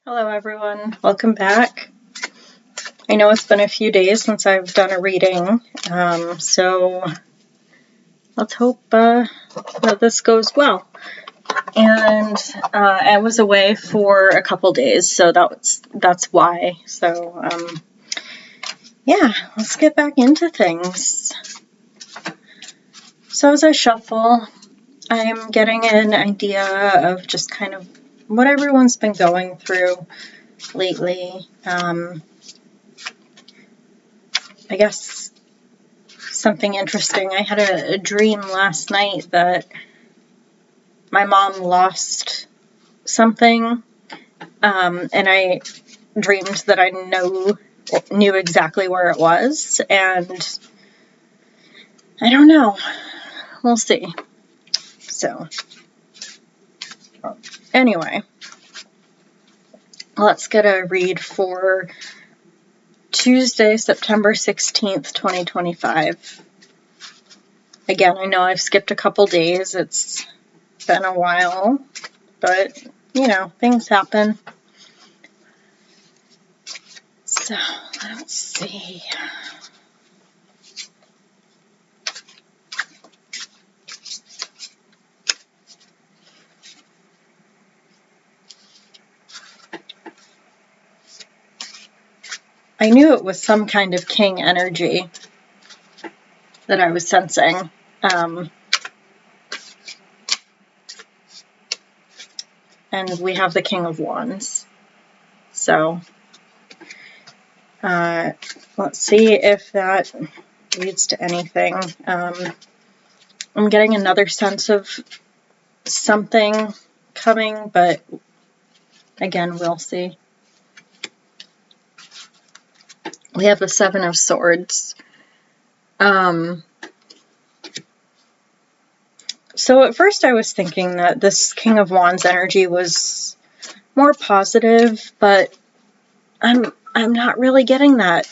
Hello everyone, welcome back. I know it's been a few days since I've done a reading, so let's hope that this goes well. And I was away for a couple days, so that's why. So yeah, let's get back into things. So as I shuffle, I'm getting an idea of just kind of what everyone's been going through lately. I guess something interesting. I had a dream last night that my mom lost something, and I dreamed that I knew exactly where it was, and I don't know. We'll see. So, anyway, let's get a read for Tuesday, September 16th, 2025. Again, I know I've skipped a couple days. It's been a while, but, things happen. So, let's see. I knew it was some kind of king energy that I was sensing. And we have the King of Wands. So let's see if that leads to anything. I'm getting another sense of something coming, but again, we'll see. We have the Seven of Swords. So at first I was thinking that this King of Wands energy was more positive, but I'm not really getting that.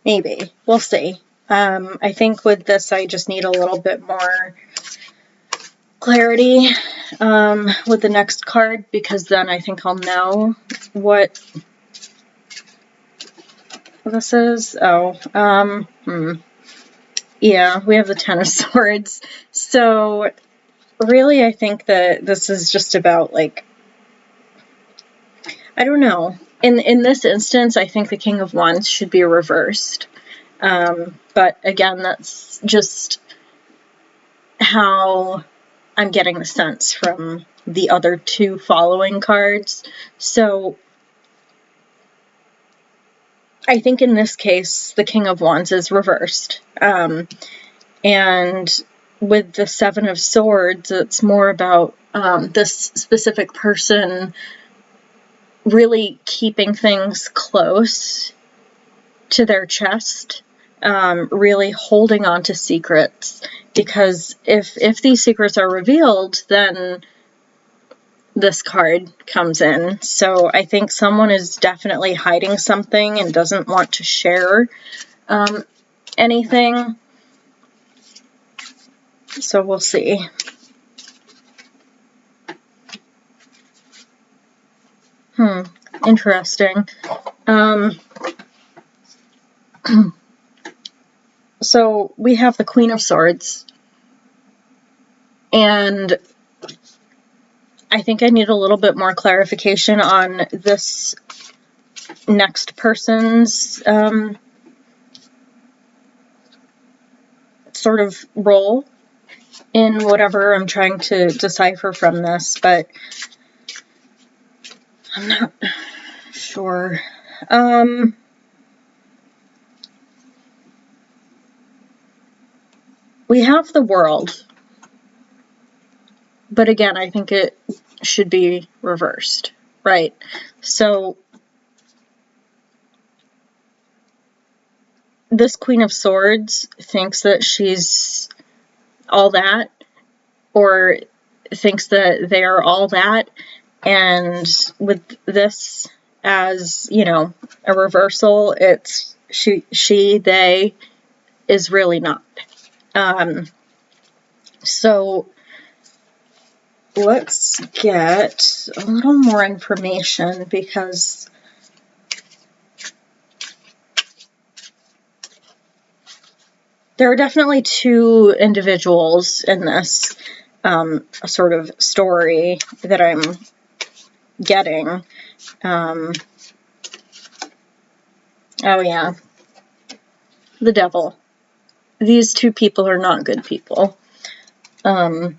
Maybe. We'll see. I think with this I just need a little bit more clarity with the next card, because then I think I'll know what this is. Yeah, we have the Ten of Swords. So really I think that this is just about, like, I don't know. In this instance, I think the King of Wands should be reversed. But again, that's just how I'm getting the sense from the other two following cards. So I think in this case, the King of Wands is reversed. And with the Seven of Swords, it's more about this specific person really keeping things close to their chest, really holding on to secrets, because if these secrets are revealed, then this card comes in. So I think someone is definitely hiding something and doesn't want to share anything. So we'll see. Interesting. So we have the Queen of Swords, and I think I need a little bit more clarification on this next person's sort of role in whatever I'm trying to decipher from this, but I'm not sure. We have the World, but again, I think it should be reversed, right? So this Queen of Swords thinks that she's all that, or thinks that they are all that, and with this as, a reversal, it's she, they is really not. So let's get a little more information, because there are definitely two individuals in this sort of story that I'm getting. Oh yeah, the devil. These two people are not good people. And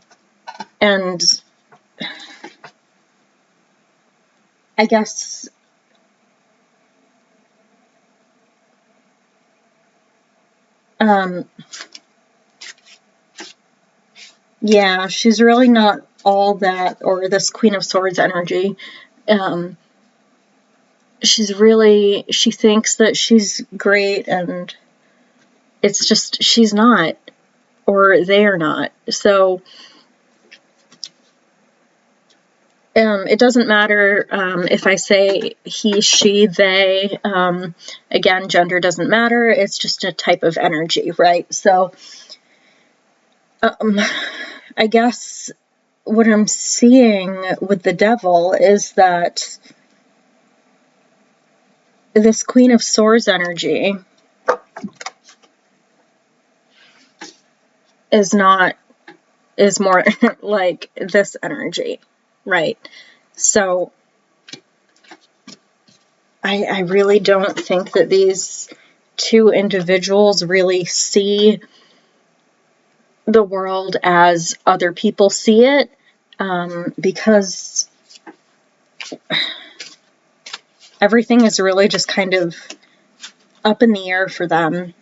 I guess yeah, she's really not all that, or this Queen of Swords energy. She thinks that she's great, and it's just, she's not, or they're not. So it doesn't matter if I say he, she, they. Again, gender doesn't matter. It's just a type of energy, right? So I guess what I'm seeing with the devil is that this Queen of Swords energy is more like this energy, right? So I really don't think that these two individuals really see the world as other people see it, because everything is really just kind of up in the air for them,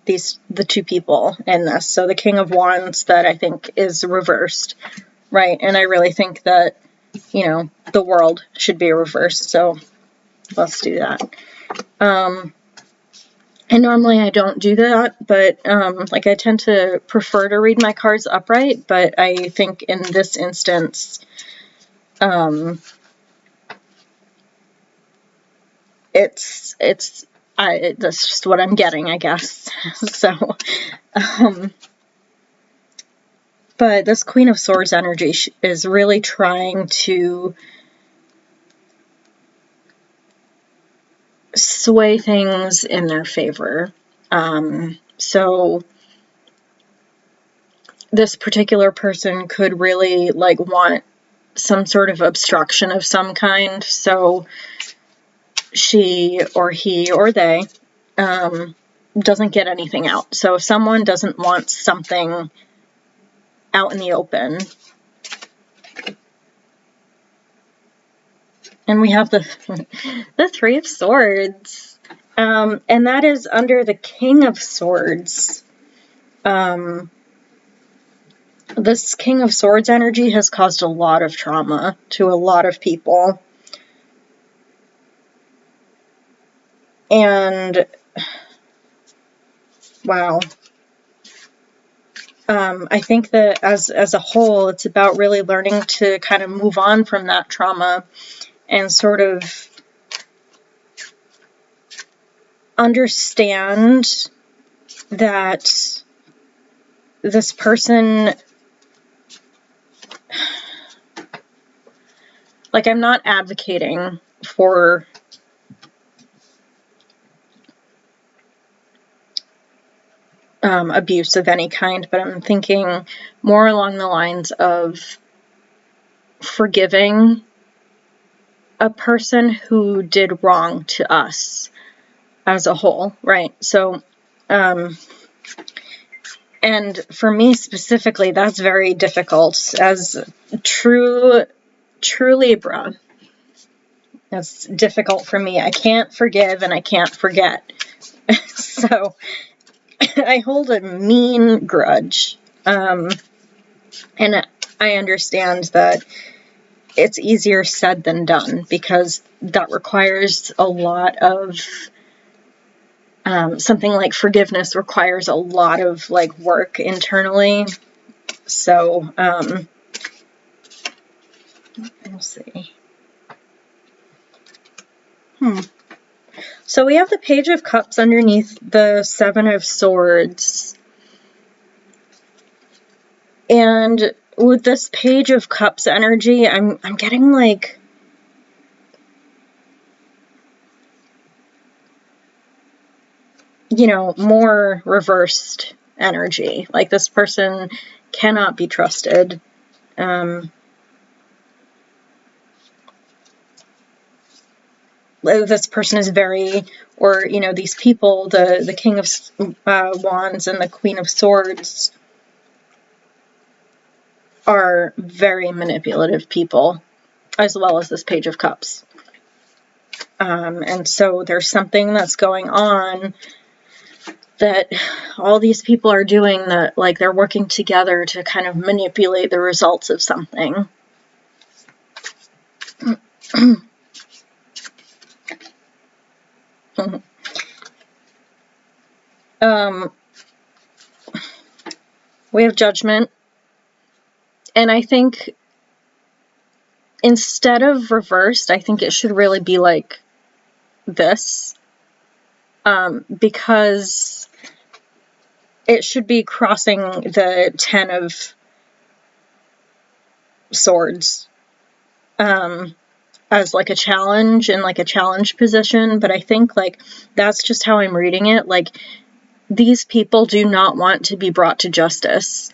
the two people in this. So the King of Wands, that I think is reversed, right? And I really think that, you know, the world should be reversed, so let's do that. And normally I don't do that, but like, I tend to prefer to read my cards upright, but I think in this instance, that's just what I'm getting, I guess. So, but this Queen of Swords energy is really trying to sway things in their favor. So this particular person could really, like, want some sort of obstruction of some kind, so she or he or they doesn't get anything out. So if someone doesn't want something out in the open, and we have the Three of Swords, and that is under the King of Swords. This King of Swords energy has caused a lot of trauma to a lot of people. And wow. I think that as a whole, it's about really learning to kind of move on from that trauma and sort of understand that this person, like, I'm not advocating for abuse of any kind, but I'm thinking more along the lines of forgiving a person who did wrong to us as a whole, right? So, and for me specifically, that's very difficult as true Libra. That's difficult for me. I can't forgive and I can't forget. So I hold a mean grudge. And I understand that it's easier said than done, because that requires a lot of, something like forgiveness requires a lot of, like, work internally. So, we'll see. So we have the Page of Cups underneath the Seven of Swords. And with this Page of Cups energy, I'm getting like, you know, more reversed energy. Like this person cannot be trusted. This person is very, or, you know, these people, the King of Wands and the Queen of Swords are very manipulative people, as well as this Page of Cups. And so there's something that's going on that all these people are doing, that like they're working together to kind of manipulate the results of something. We have Judgment, and I think instead of reversed, I think it should really be like this, because it should be crossing the 10 of Swords as like a challenge, in like a challenge position. But I think like that's just how I'm reading it. Like, these people do not want to be brought to justice,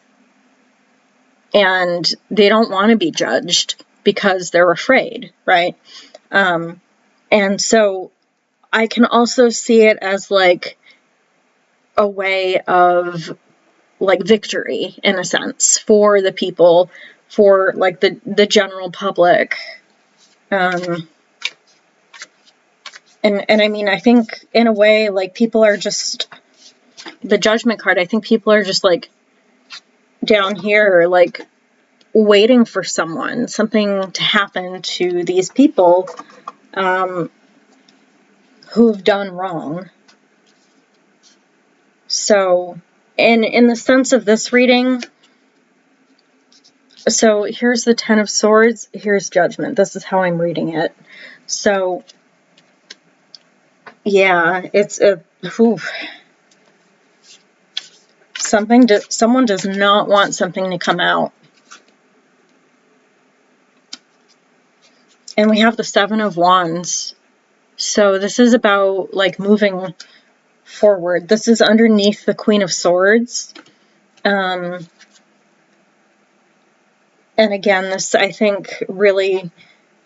and they don't want to be judged because they're afraid, right? And so I can also see it as like a way of like victory, in a sense, for the people, for like the general public. And I mean, I think in a way, like, people are just, the Judgment card, I think people are just like down here, like waiting for something to happen to these people who've done wrong. So, in the sense of this reading, so here's the 10 of Swords, here's Judgment. This is how I'm reading it. So, yeah, it's a, someone does not want something to come out. And we have the 7 of Wands. So this is about like moving forward. This is underneath the Queen of Swords. And again, this, I think, really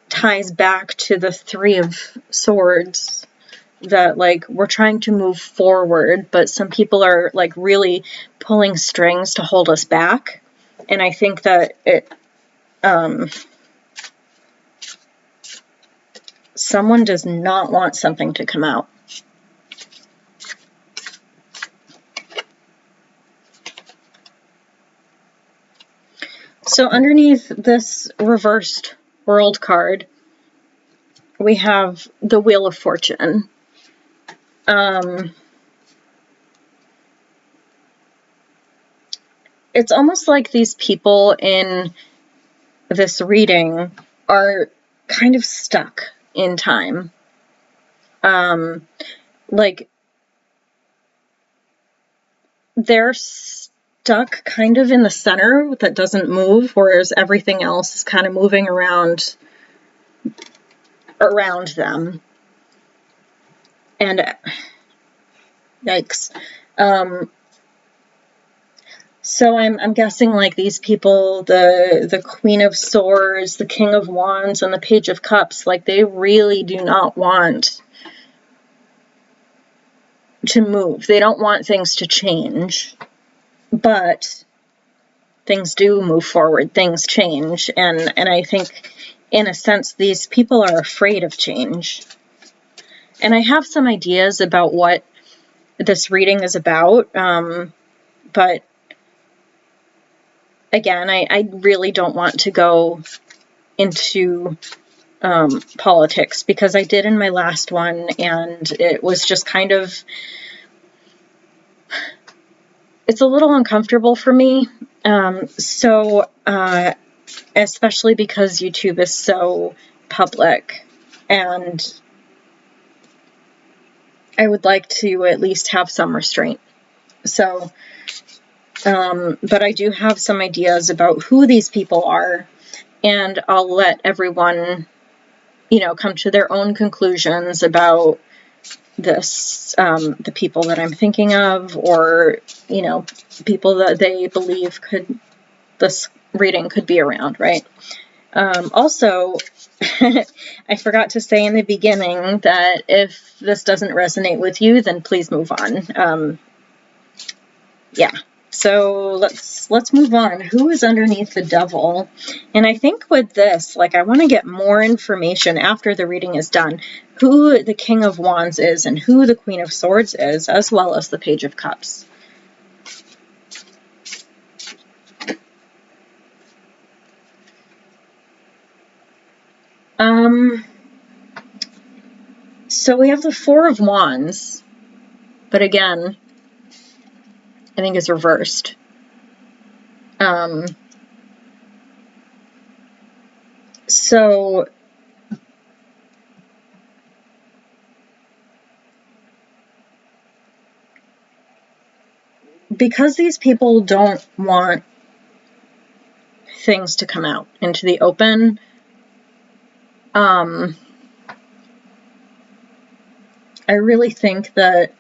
ties back to the 3 of Swords, that like we're trying to move forward, but some people are like really pulling strings to hold us back. And I think that it someone does not want something to come out. So underneath this reversed World card, we have the Wheel of Fortune. It's almost like these people in this reading are kind of stuck in time. Like, they're stuck kind of in the center that doesn't move, whereas everything else is kind of moving around them. And yikes. So I'm guessing like these people, the Queen of Swords, the King of Wands, and the Page of Cups, like they really do not want to move. They don't want things to change, but things do move forward, things change, and I think in a sense these people are afraid of change. And I have some ideas about what this reading is about, but again, I really don't want to go into politics, because I did in my last one, and it was just kind of, it's a little uncomfortable for me. So especially because YouTube is so public, and I would like to at least have some restraint. So But I do have some ideas about who these people are, and I'll let everyone, come to their own conclusions about this, the people that I'm thinking of, or, people that they believe this reading could be around, right? Also, I forgot to say in the beginning that if this doesn't resonate with you, then please move on. Yeah. So let's move on. Who is underneath the devil? And I think with this, I want to get more information after the reading is done, who the King of Wands is and who the Queen of Swords is, as well as the Page of Cups. So we have the Four of Wands, but again, I think it's reversed. So because these people don't want things to come out into the open, I really think that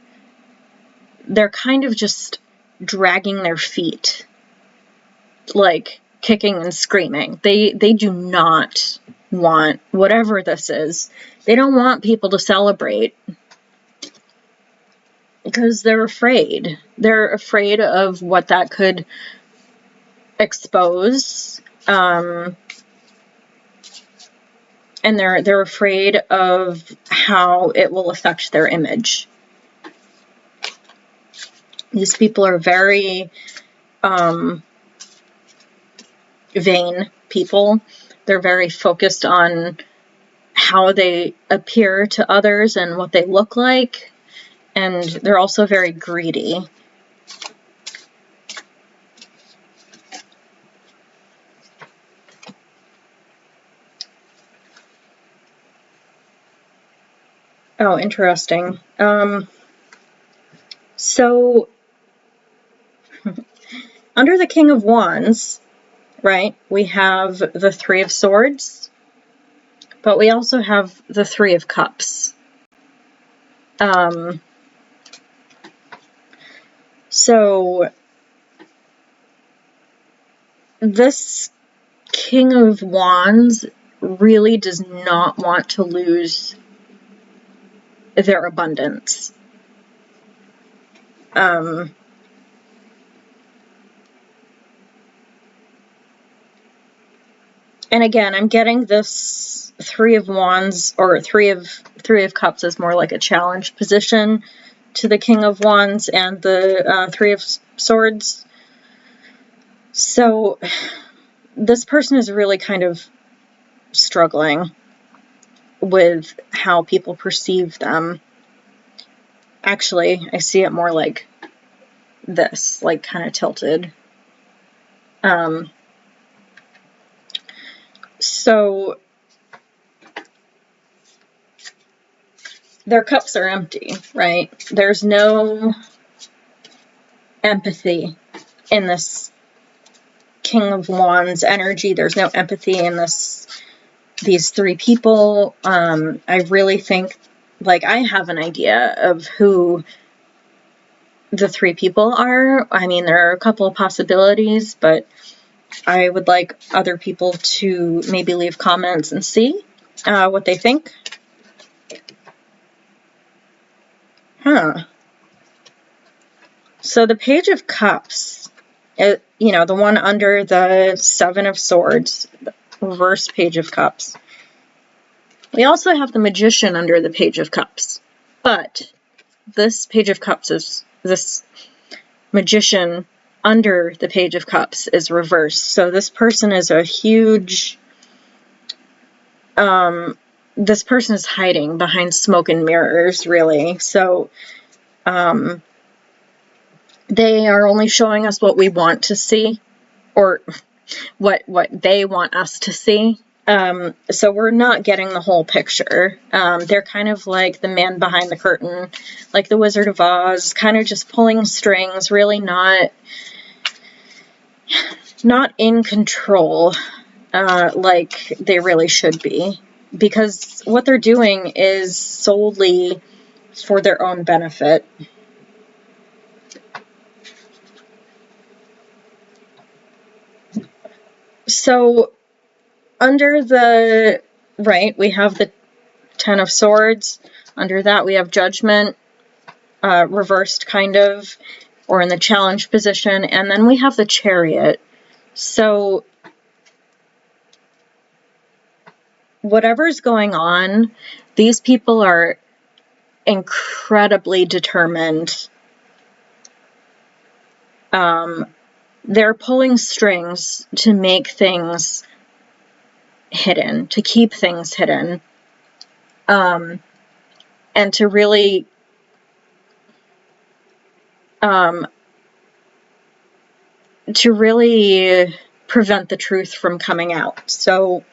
they're kind of just dragging their feet, kicking and screaming. They do not want whatever this is. They don't want people to celebrate because they're afraid. They're afraid of what that could expose. And they're afraid of how it will affect their image. These people are very vain people. They're very focused on how they appear to others and what they look like. And they're also very greedy. Oh, interesting. So, under the King of Wands, right, we have the Three of Swords, but we also have the Three of Cups. So, this King of Wands really does not want to lose their abundance. And again, I'm getting this Three of Wands or Three of Cups is more like a challenge position to the King of Wands and the Three of Swords. So this person is really kind of struggling with how people perceive them. Actually, I see it more like this, kind of tilted. So their cups are empty, right? There's no empathy in this King of Wands energy. There's no empathy in these three people. I really think, I have an idea of who the three people are. I mean, there are a couple of possibilities, but I would like other people to maybe leave comments and see what they think. So the Page of Cups, the one under the Seven of Swords, the reverse Page of Cups. We also have the Magician under the Page of Cups, but this Page of Cups is, this Magician under the Page of Cups is reversed. So this person is a huge, this person is hiding behind smoke and mirrors, really. So, they are only showing us what we want to see, or what they want us to see. So we're not getting the whole picture. They're kind of like the man behind the curtain, like the Wizard of Oz, kind of just pulling strings, really not not in control like they really should be, because what they're doing is solely for their own benefit. So under the right, we have the Ten of Swords. Under that, we have Judgment, reversed kind of, or in the challenge position. And then we have the Chariot. So whatever's going on, these people are incredibly determined. They're pulling strings to make things hidden, to keep things hidden, and to really prevent the truth from coming out. So,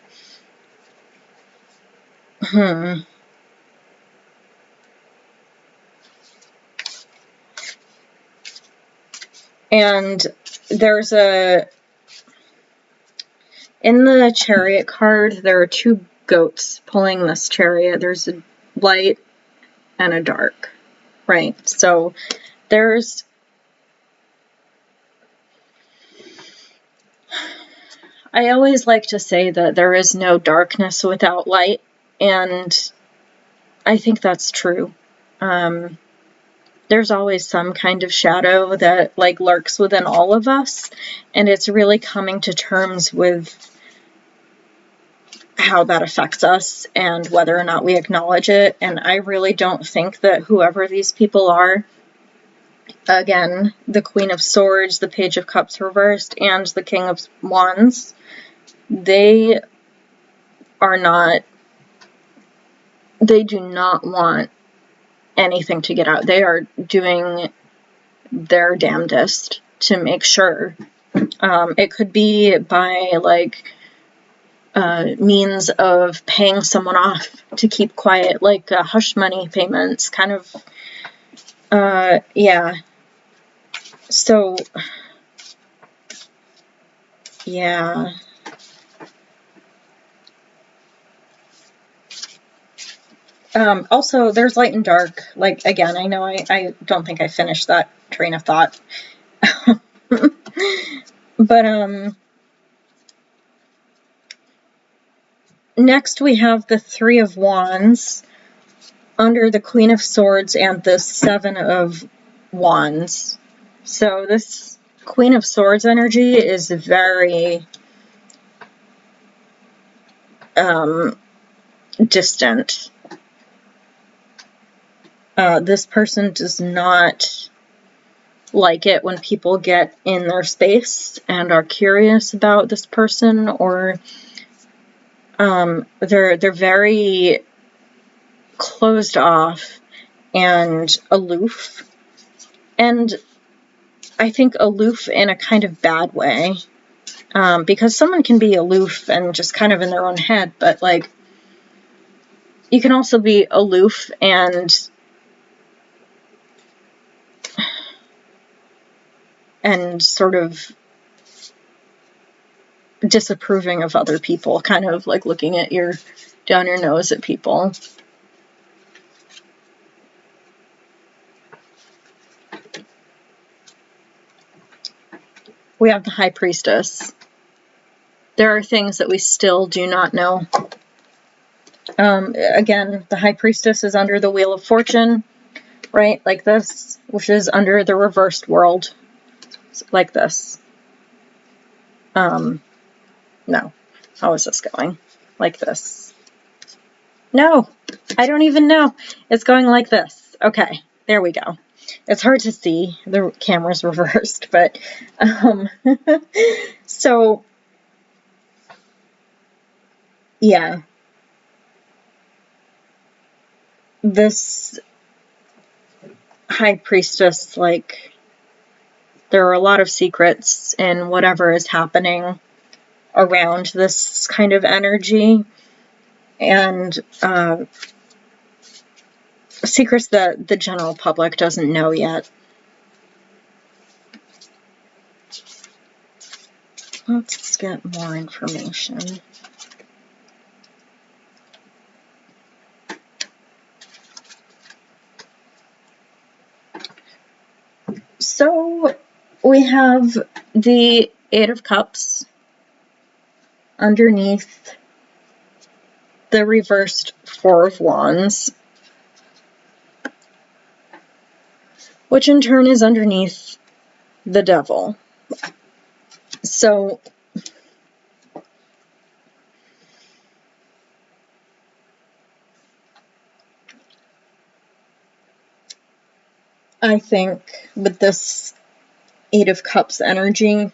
and there's in the Chariot card, there are two goats pulling this chariot. There's a light and a dark, right? So I always like to say that there is no darkness without light, and I think that's true. There's always some kind of shadow that like lurks within all of us, and it's really coming to terms with how that affects us and whether or not we acknowledge it. And I really don't think that whoever these people are, again, the Queen of Swords, the Page of Cups reversed, and the King of Wands, they do not want anything to get out. They are doing their damnedest to make sure. It could be by like means of paying someone off to keep quiet, like hush money payments, kind of. Yeah. So, yeah. Also, there's light and dark. Like, again, I know I don't think I finished that train of thought. But, next we have the Three of Wands under the Queen of Swords and the Seven of Wands. So this Queen of Swords energy is very distant. This person does not like it when people get in their space and are curious about this person, or they're very closed off and aloof. And I think aloof in a kind of bad way, because someone can be aloof and just kind of in their own head, but like you can also be aloof and sort of disapproving of other people, kind of like looking at down your nose at people. We have the High Priestess. There are things that we still do not know. Again, the High Priestess is under the Wheel of Fortune, right? Like this, which is under the reversed world. Like this. No. How is this going? Like this. No! I don't even know. It's going like this. Okay, there we go. It's hard to see. The camera's reversed, but so yeah. This High Priestess, like, there are a lot of secrets in whatever is happening around this kind of energy, and secrets that the general public doesn't know yet. let's get more information. So we have the Eight of Cups underneath the reversed Four of Wands, which in turn is underneath the Devil. So I think with this Eight of Cups energy,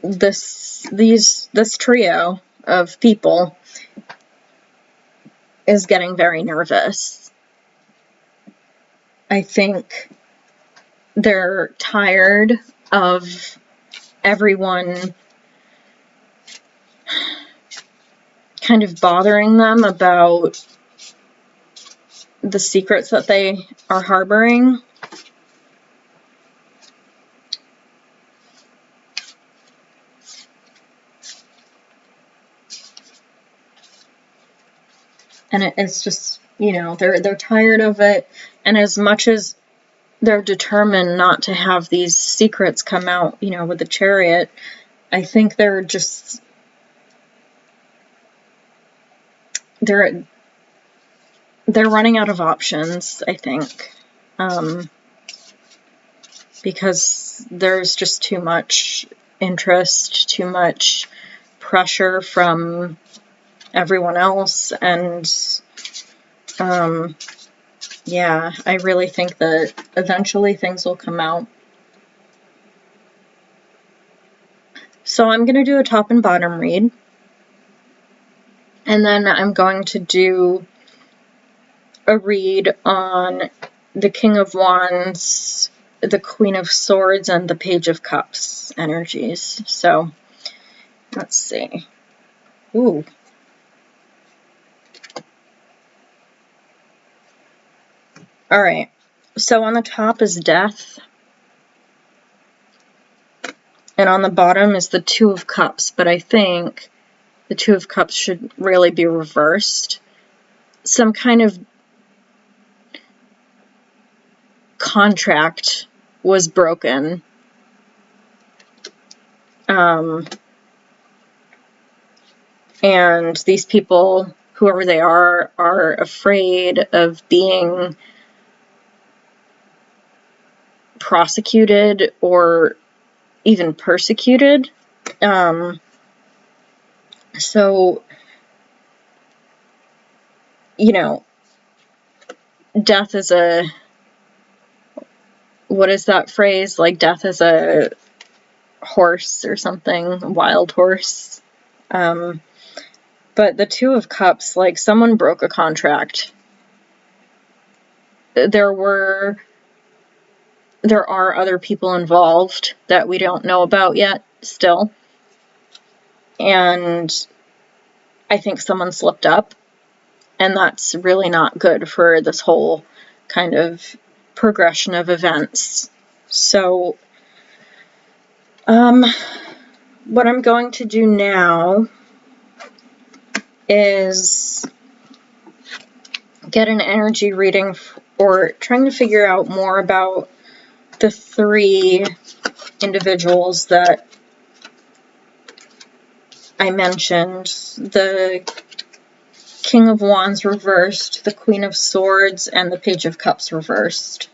this trio of people is getting very nervous. I think they're tired of everyone kind of bothering them about the secrets that they are harboring. And it's just, you know, they're tired of it, and as much as they're determined not to have these secrets come out, you know, with the Chariot, I think they're running out of options, I think, because there's just too much interest, too much pressure from everyone else, and yeah, I really think that eventually things will come out. So I'm going to do a top and bottom read, and then I'm going to do a read on the King of Wands, the Queen of Swords, and the Page of Cups energies. So let's see. Ooh. All right. So on the top is Death, and on the bottom is the Two of Cups, but I think the Two of Cups should really be reversed. Some kind of contract was broken. And these people, whoever they are afraid of being prosecuted or even persecuted. So, you know, death is a, what is that phrase? Like, death is a horse or something, a wild horse. But the Two of Cups, like, someone broke a contract. There are other people involved that we don't know about yet, still. And I think someone slipped up, and that's really not good for this whole kind of progression of events. So, what I'm going to do now is get an energy reading, or trying to figure out more about the three individuals that I mentioned. The King of Wands reversed, the Queen of Swords, and the Page of Cups reversed.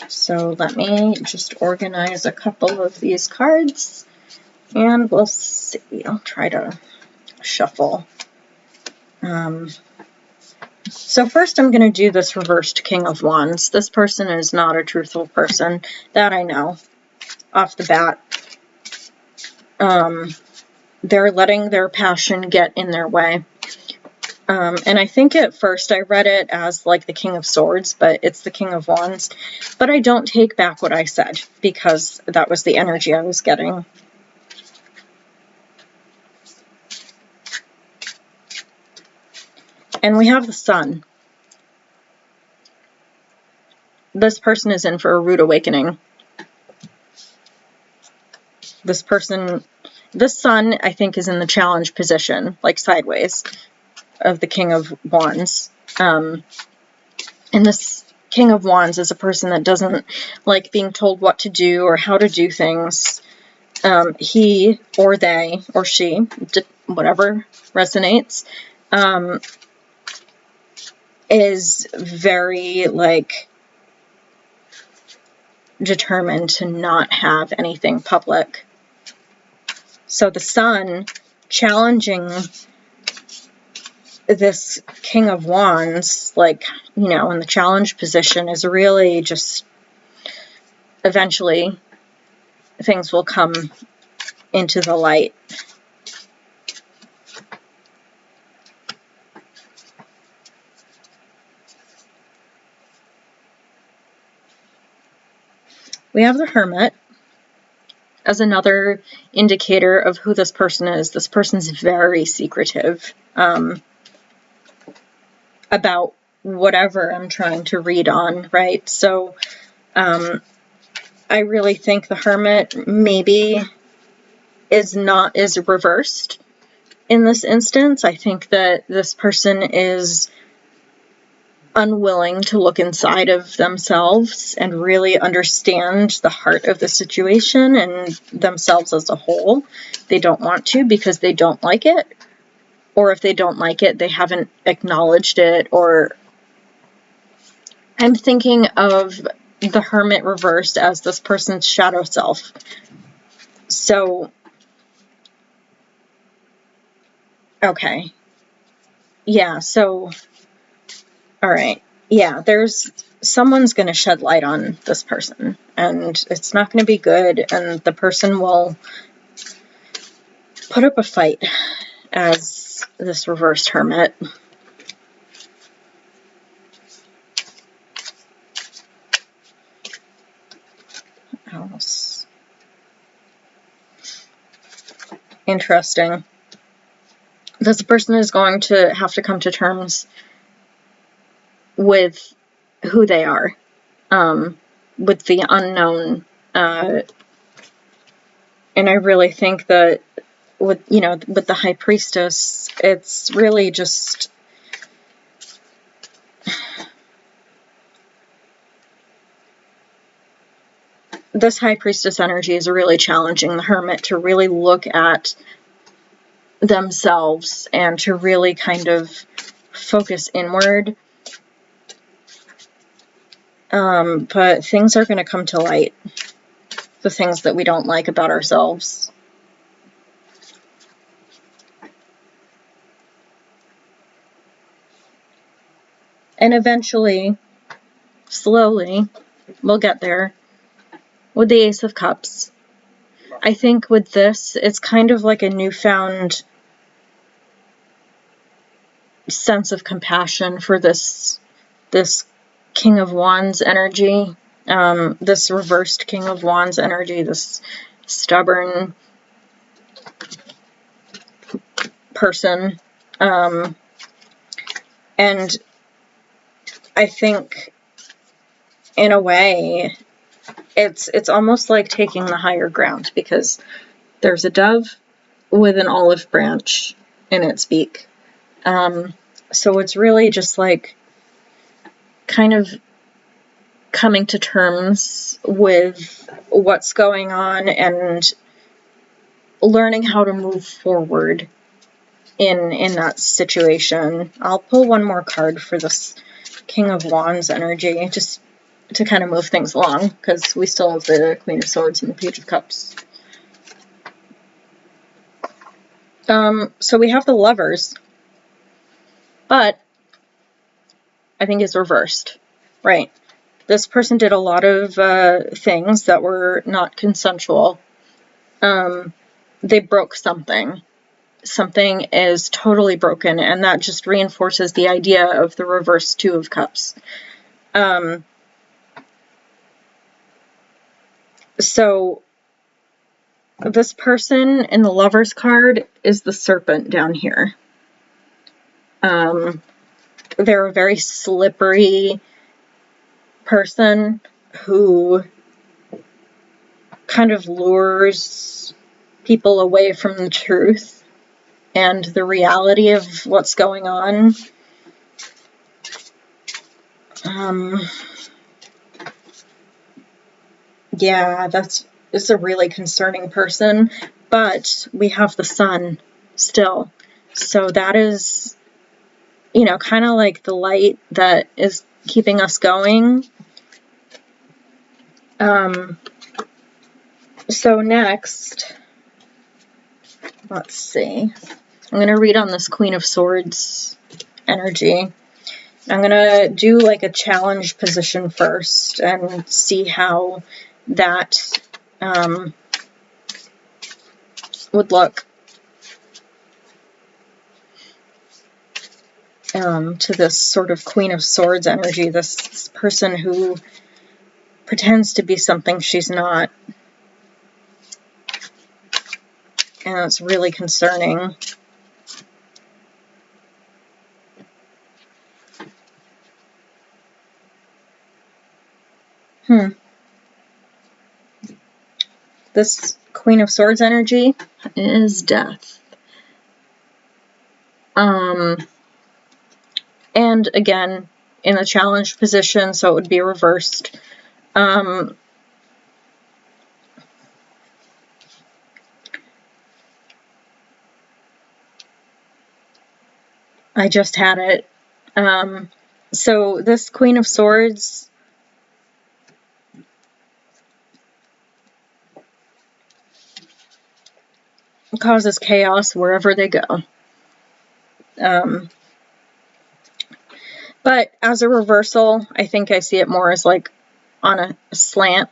So let me just organize a couple of these cards, and we'll see. I'll try to shuffle. So first I'm going to do this reversed King of Wands. This person is not a truthful person. That I know off the bat. They're letting their passion get in their way. And I think at first I read it as like the King of Swords, but it's the King of Wands. But I don't take back what I said, because that was the energy I was getting. And we have the Sun. This person is in for a rude awakening. this person, this Sun, I think, is in the challenge position, like sideways, of the King of Wands. And this King of Wands is a person that doesn't like being told what to do or how to do things. He or they or she, whatever resonates, is very, like, determined to not have anything public. So the Sun challenging this King of Wands, like, you know, in the challenge position, is really just, eventually things will come into the light. We have the Hermit as another indicator of who this person is. This person's very secretive about whatever I'm trying to read on, right? So I really think the Hermit maybe is reversed in this instance. I think that this person is unwilling to look inside of themselves and really understand the heart of the situation and themselves as a whole. They don't want to because they don't like it, or if they don't like it, they haven't acknowledged it. Or I'm thinking of the Hermit reversed as this person's shadow self. So, okay. Yeah, so, all right. Yeah, someone's going to shed light on this person, and it's not going to be good, and the person will put up a fight as this reversed Hermit. Else. Interesting. This person is going to have to come to terms with who they are, with the unknown, and I really think that with the High Priestess, it's really just this High Priestess energy is really challenging the Hermit to really look at themselves and to really kind of focus inward. But things are going to come to light, the things that we don't like about ourselves. And eventually, slowly, we'll get there with the Ace of Cups. I think with this, it's kind of like a newfound sense of compassion for this King of Wands energy, this reversed King of Wands energy, this stubborn person. And I think, in a way, it's almost like taking the higher ground, because there's a dove with an olive branch in its beak. So it's really just like kind of coming to terms with what's going on and learning how to move forward in that situation. I'll pull one more card for this King of Wands energy, just to kind of move things along, because we still have the Queen of Swords and the Page of Cups. So we have the Lovers, but I think it's reversed, right? This person did a lot of things that were not consensual. They broke something. Something is totally broken, and that just reinforces the idea of the reversed Two of Cups. So this person in the Lovers card is the Serpent down here. They're a very slippery person who kind of lures people away from the truth and the reality of what's going on. Yeah, it's a really concerning person, but we have the sun still. So that is, you know, kind of like the light that is keeping us going. So next, let's see. I'm going to read on this Queen of Swords energy. I'm going to do like a challenge position first and see how that would look to this sort of Queen of Swords energy, this person who pretends to be something she's not. And it's really concerning. This Queen of Swords energy is death. And again, in the challenge position, so it would be reversed. I just had it. So this Queen of Swords causes chaos wherever they go. But as a reversal, I think I see it more as like on a slant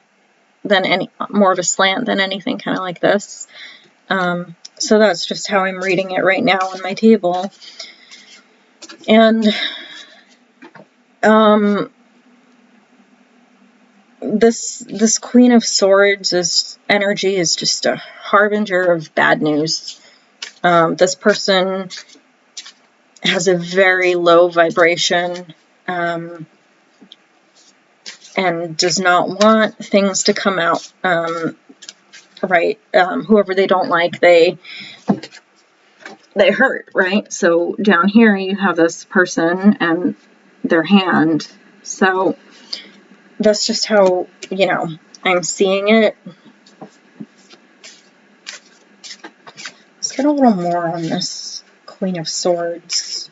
than more of a slant than anything, kind of like this. So that's just how I'm reading it right now on my table. And this Queen of Swords energy is just a harbinger of bad news. This person has a very low vibration and does not want things to come out right. Whoever they don't like, they hurt, right? So down here you have this person and their hand. So that's just how, you know, I'm seeing it. Let's get a little more on this Queen of Swords.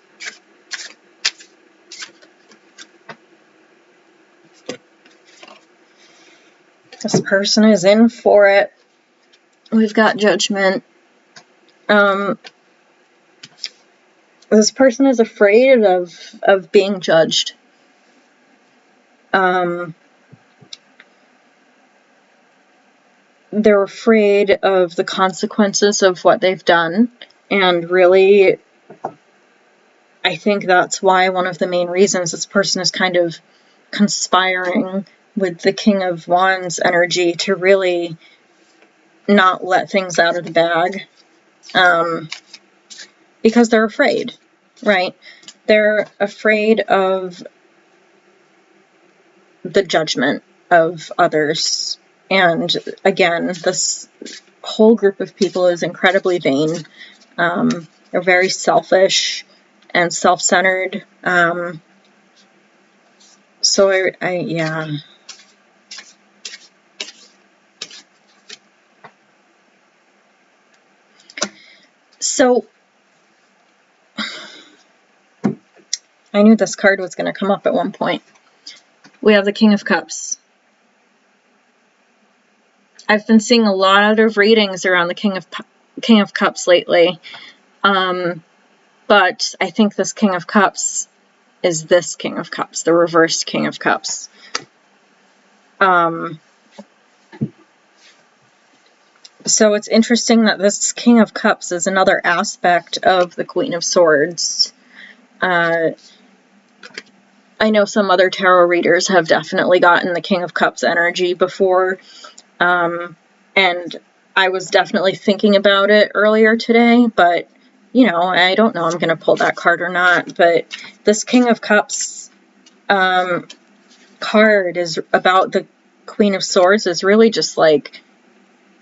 This person is in for it. We've got Judgment. This person is afraid of being judged. They're afraid of the consequences of what they've done, and really, I think that's why one of the main reasons this person is kind of conspiring with the King of Wands energy to really not let things out of the bag, because they're afraid, right? They're afraid of the judgment of others. And again, this whole group of people is incredibly vain. They're very selfish and self-centered. So yeah. So I knew this card was going to come up at one point. We have the King of Cups. I've been seeing a lot of readings around the King of Cups lately. But I think this King of Cups is this King of Cups, the reversed King of Cups. So it's interesting that this King of Cups is another aspect of the Queen of Swords. I know some other tarot readers have definitely gotten the King of Cups energy before, and I was definitely thinking about it earlier today, but, you know, I don't know I'm going to pull that card or not, but this King of Cups card is about the Queen of Swords is really just like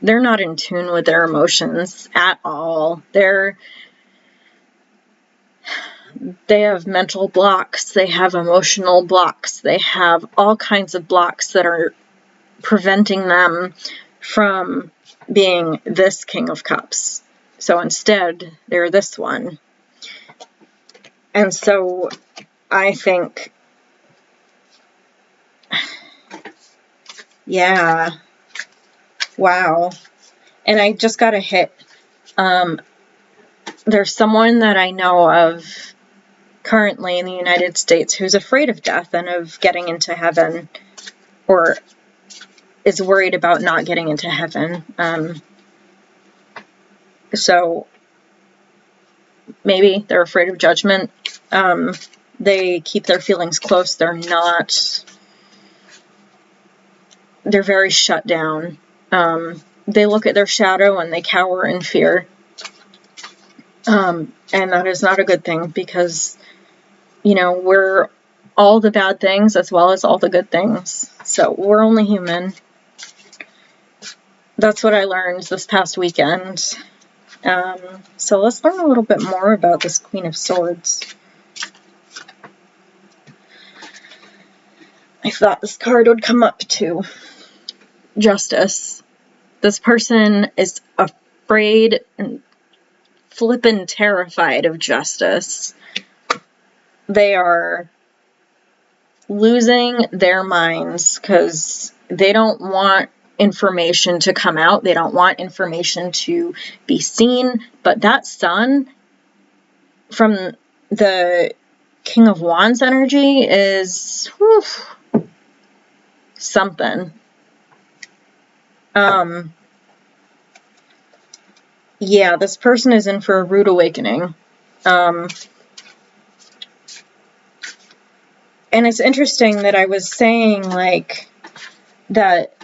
they're not in tune with their emotions at all. They have mental blocks, they have emotional blocks, they have all kinds of blocks that are preventing them from being this King of Cups. So instead, they're this one. And so I think, yeah, wow. And I just got a hit. There's someone that I know of currently in the United States who's afraid of death and of getting into heaven, or is worried about not getting into heaven. So maybe they're afraid of judgment. They keep their feelings close. They're very shut down. They look at their shadow and they cower in fear. And that is not a good thing, because, we're all the bad things as well as all the good things. So we're only human. That's what I learned this past weekend. So let's learn a little bit more about this Queen of Swords. I thought this card would come up too. Justice. This person is afraid and flippin' terrified of justice. They are losing their minds because they don't want information to come out. They don't want information to be seen. But that sun from the King of Wands energy is something. Yeah, this person is in for a rude awakening. And it's interesting that I was saying, that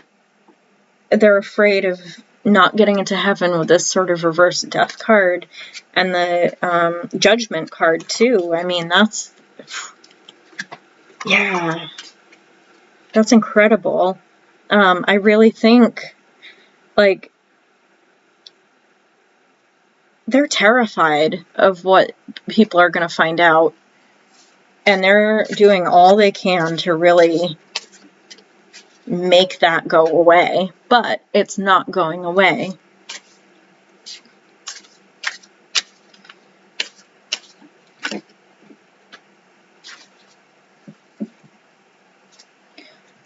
they're afraid of not getting into heaven with this sort of reverse death card, and the judgment card too. I mean, that's incredible. I really think, they're terrified of what people are going to find out, and they're doing all they can to really make that go away, but it's not going away.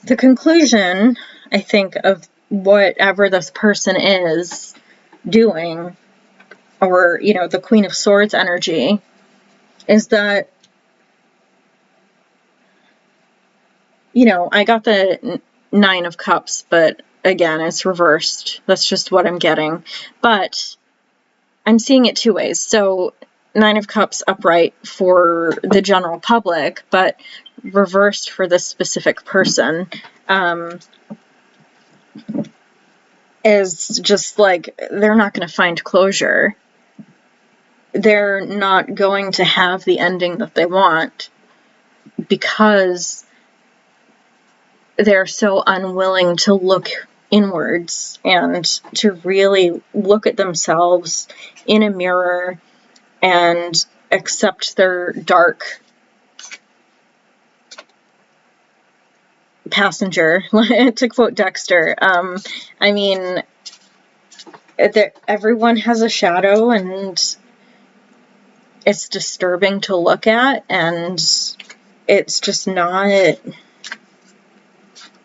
The conclusion, I think, of whatever this person is doing, or, the Queen of Swords energy, is that, I got the Nine of Cups, but again, it's reversed. That's just what I'm getting. But I'm seeing it two ways. So Nine of Cups upright for the general public, but reversed for this specific person, is just they're not going to find closure. They're not going to have the ending that they want, because they're so unwilling to look inwards and to really look at themselves in a mirror and accept their dark passenger, to quote Dexter. I mean, everyone has a shadow, and it's disturbing to look at, and it's just not...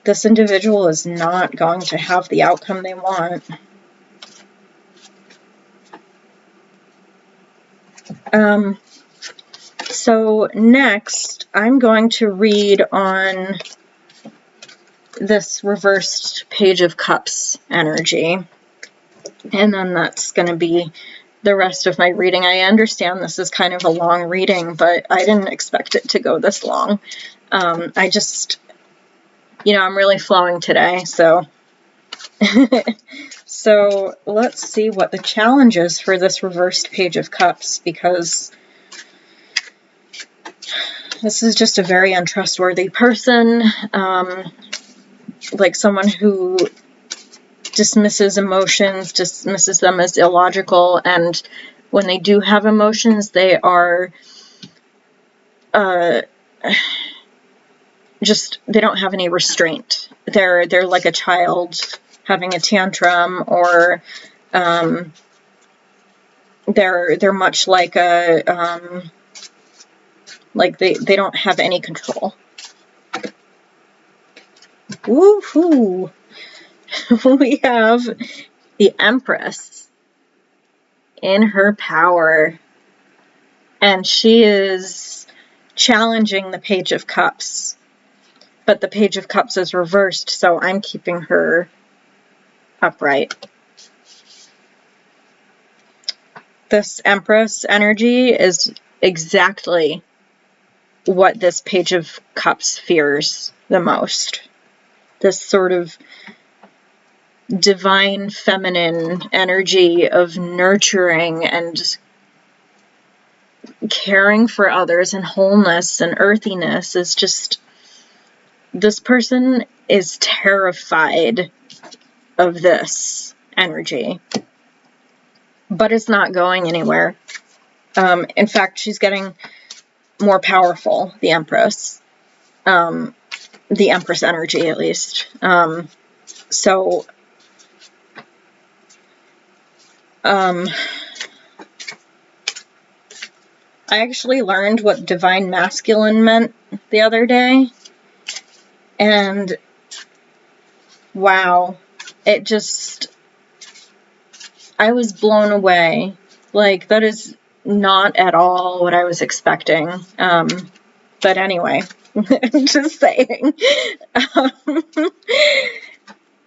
This individual is not going to have the outcome they want. So next, I'm going to read on this reversed Page of Cups energy, and then that's going to be the rest of my reading. I understand this is kind of a long reading, but I didn't expect it to go this long. I just... I'm really flowing today, so... So let's see what the challenge is for this reversed Page of Cups, because this is just a very untrustworthy person, someone who dismisses emotions, dismisses them as illogical, and when they do have emotions, they are they don't have any restraint. They're like a child having a tantrum, or they're much like like they don't have any control. Woohoo! We have the Empress in her power, and she is challenging the Page of Cups, but the Page of Cups is reversed, so I'm keeping her upright. This Empress energy is exactly what this Page of Cups fears the most. This sort of divine feminine energy of nurturing and caring for others and wholeness and earthiness is just, this person is terrified of this energy, but it's not going anywhere. In fact, she's getting more powerful, the Empress. The Empress energy, at least. So I actually learned what divine masculine meant the other day, and wow, it just, I was blown away. Like, that is not at all what I was expecting. But anyway, just saying.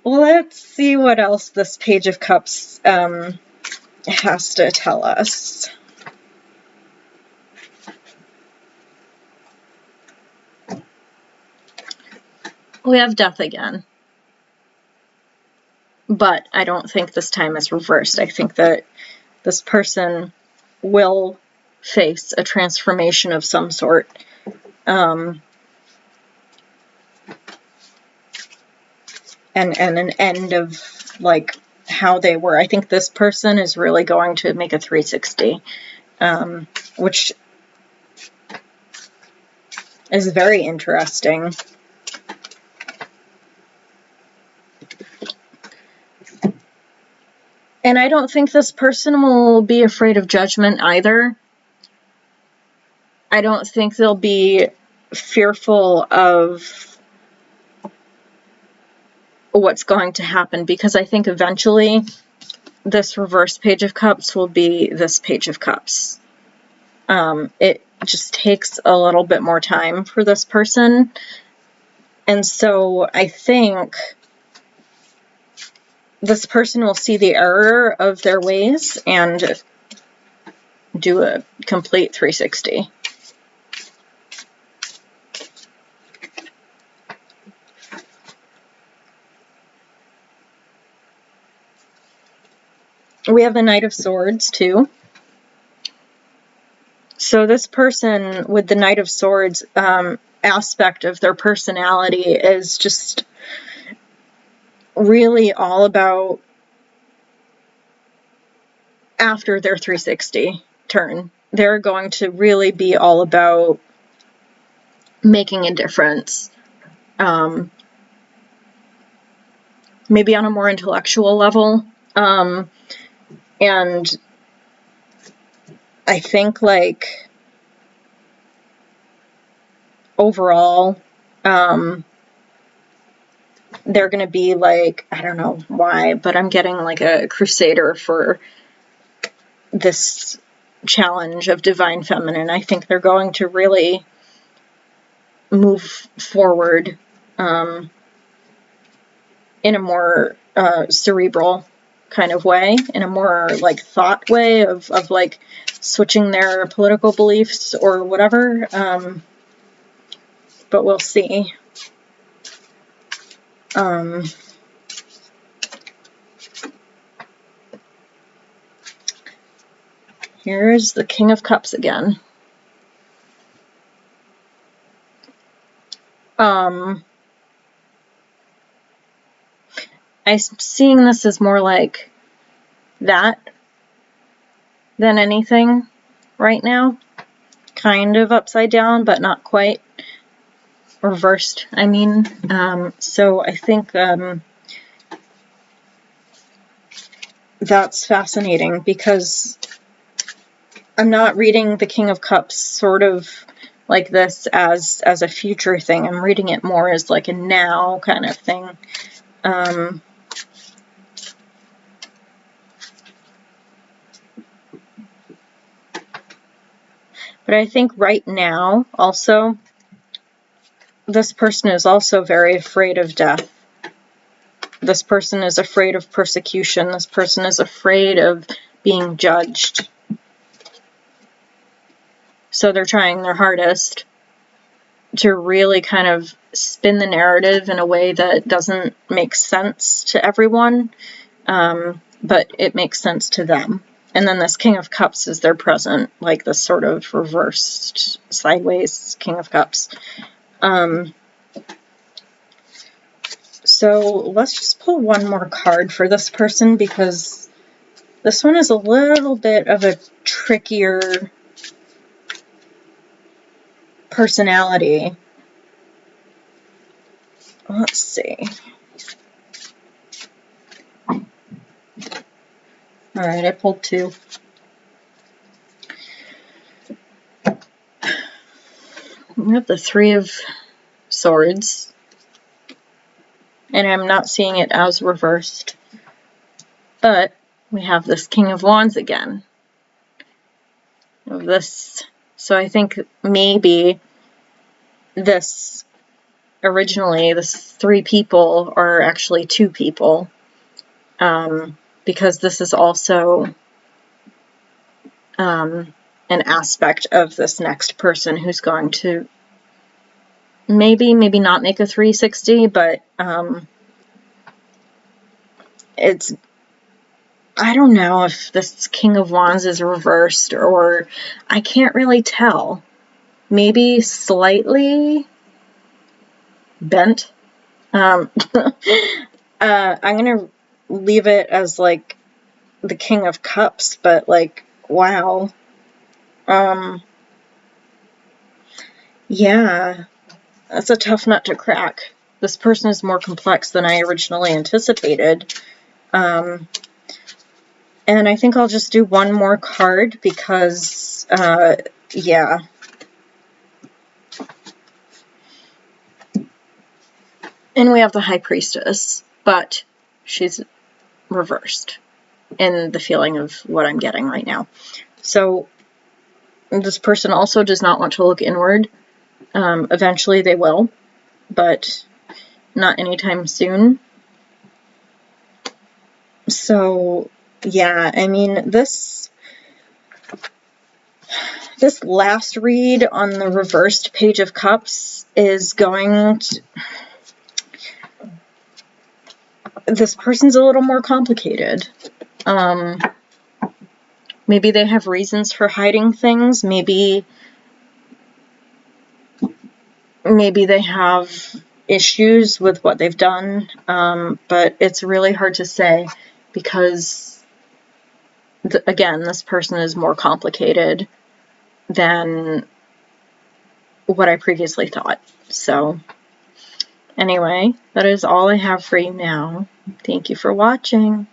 Let's see what else this Page of Cups has to tell us. We have Death again. But I don't think this time it's reversed. I think that this person will face a transformation of some sort. And an end of, like, how they were. I think this person is really going to make a 360, which is very interesting. And I don't think this person will be afraid of judgment either. I don't think they'll be fearful of what's going to happen, because I think eventually this reverse Page of Cups will be this Page of Cups. It just takes a little bit more time for this person. And so I think this person will see the error of their ways and do a complete 360. We have the Knight of Swords, too. So this person with the Knight of Swords aspect of their personality is just really all about, after their 360 turn, they're going to really be all about making a difference. Maybe on a more intellectual level. And I think, like, overall, they're going to be like, I don't know why, but I'm getting like a crusader for this challenge of divine feminine. I think they're going to really move forward in a more cerebral kind of way, in a more like thought way of like switching their political beliefs or whatever. But we'll see. Here's the King of Cups again. I'm seeing this as more like that than anything right now. Kind of upside down, but not quite. Reversed, I mean. So I think that's fascinating, because I'm not reading the King of Cups sort of like this as a future thing. I'm reading it more as like a now kind of thing. But I think right now, also, this person is also very afraid of death. This person is afraid of persecution. This person is afraid of being judged. So they're trying their hardest to really kind of spin the narrative in a way that doesn't make sense to everyone, but it makes sense to them. And then this King of Cups is their present, like this sort of reversed, sideways King of Cups. So let's just pull one more card for this person, because this one is a little bit of a trickier personality. Let's see. Alright, I pulled two. We have the Three of Swords, and I'm not seeing it as reversed, but we have this King of Wands again. So I think maybe this, originally, this three people are actually two people, because this is also an aspect of this next person who's going to maybe not make a 360, but it's, I don't know if this King of Wands is reversed, or I can't really tell. Maybe slightly bent. I'm gonna leave it as like the King of Cups, but like, wow. Yeah, that's a tough nut to crack. This person is more complex than I originally anticipated. And I think I'll just do one more card, because, yeah. And we have the High Priestess, but she's reversed in the feeling of what I'm getting right now. So this person also does not want to look inward. Eventually they will, but not anytime soon. So, yeah, I mean, this last read on the reversed Page of Cups is going to... This person's a little more complicated. Maybe they have reasons for hiding things. Maybe they have issues with what they've done. But it's really hard to say, because, again, this person is more complicated than what I previously thought. So, anyway, that is all I have for you now. Thank you for watching.